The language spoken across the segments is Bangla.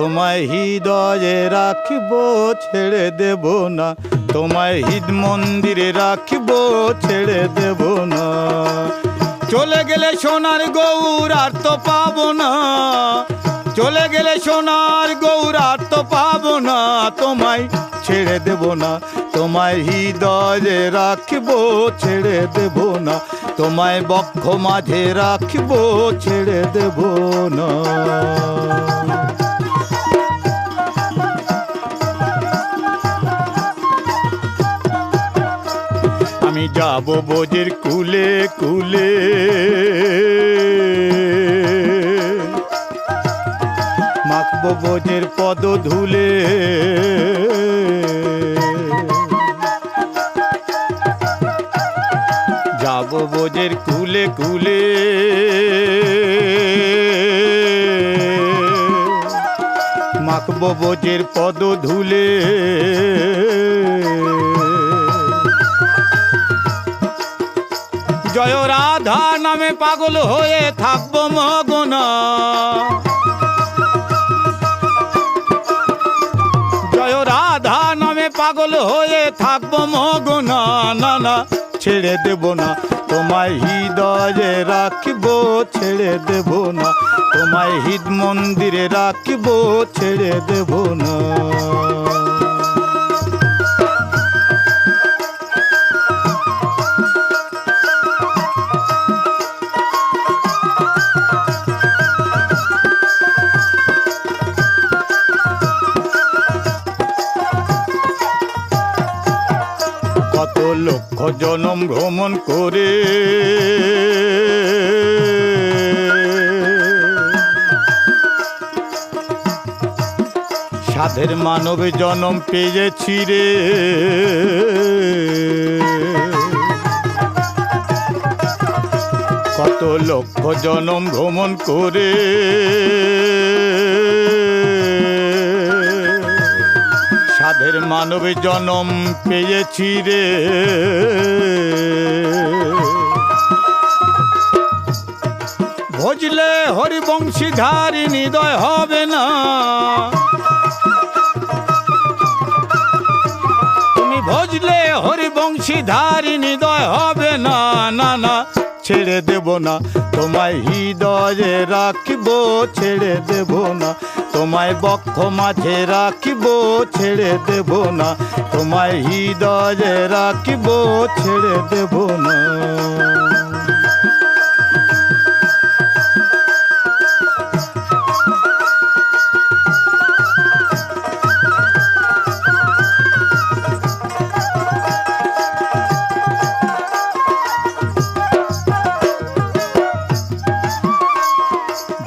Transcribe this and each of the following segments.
তোমায় হৃদয়ে রাখবো ছেড়ে দেব না, তোমায় হৃদ মন্দিরে রাখবো ছেড়ে দেব না। চলে গেলে সোনার গৌর আর তো পাবো না, চলে গেলে সোনার গৌর আর তো পাবো না। তোমায় ছেড়ে দেব না, তোমায় হৃদয়ে রাখবো ছেড়ে দেব না, তোমায় বক্ষ মাঝে রাখবো ছেড়ে দেব না। আমি যাব বোঝের কুলে কুলে, মাখবো বোঝের পদ ধুলে, যাব বোঝের কুলে কুলে, মাখবো বোঝের পদ ধুলে। জয় রাধা নামে পাগল হয়ে থাকবো মগন, জয় রাধা নামে পাগল হয়ে থাকবো মগন। না না ছেড়ে দেব না, তোমায় হৃদয়ে রাখবো ছেড়ে দেব না, তোমায় হৃদ মন্দিরে রাখবো ছেড়ে দেব না। কত লক্ষ জনম ভ্রমণ করে সাধের মানব জনম পেয়েছি রে, কত লক্ষ জনম ভ্রমণ করে সাধের মানব জনম পেয়েছি রে। ভজলে হরিবংশীধারী হৃদয় হবে না, তুমি ভজলে হরিবংশীধারী হৃদয় হবে না। না না ছেড়ে দেব না, তোমায় হৃদয়ে রাখবো ছেড়ে দেব না, তোমায় বক্ষ মাঝে রাখবো ছেড়ে দেব না, তোমায় হৃদয়ে রাখবো ছেড়ে দেব না।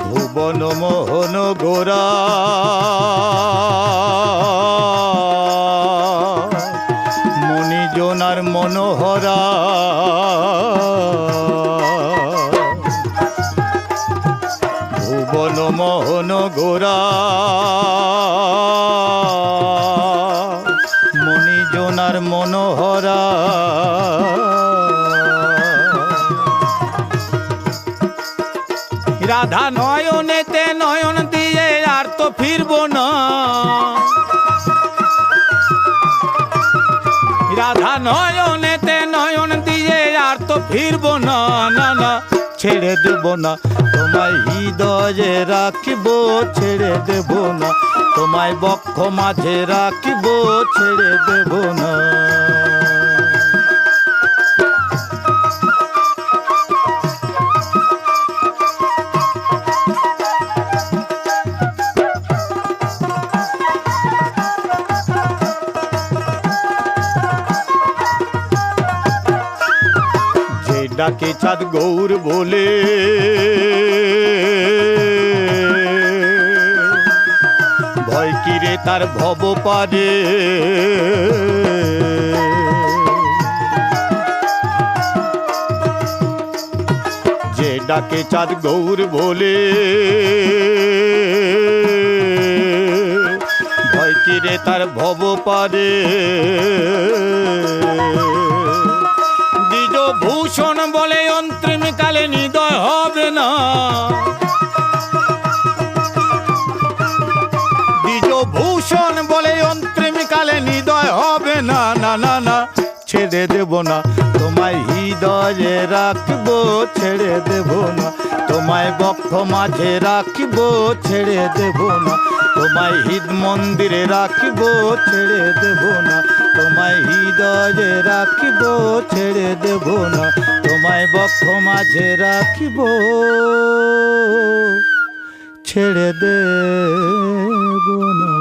ভুবন মোহন গোরা মণিজনার মনোহরা, ভুবন মোহন গোরা মণিজনার মনোহরা। রাধা নয়নেতে নয়ন দিয়ে আর তো ফিরবো না, রাধা নয়নেতে নয়ন দিয়ে আর তো ফিরবো না। না না ছেড়ে দেব না, তোমায় হৃদয়ে রাখবো ছেড়ে দেব না, তোমায় বক্ষ মাঝে রাখবো ছেড়ে দেব না। ডাকে চাঁদ গৌর বলে ভয় কিরে তার ভব পারে, যে ডাকে চাঁদ গৌর বলে ভয় কিরে তার ভব পারে। ভূষণ বলে অন্তিম কালে হৃদয় হবে না, না না না না ছেড়ে দেব না, তোমায় হৃদয়ে রাখবো ছেড়ে দেব না, তোমায় বক্ষ মাঝে রাখবো ছেড়ে দেব না, তোমায় হৃদ মন্দিরে রাখবো ছেড়ে দেব না, তোমায় হৃদয়ে রাখবো ছেড়ে দেব না, তোমায় বক্ষ মাঝে রাখবো ছেড়ে দেব না।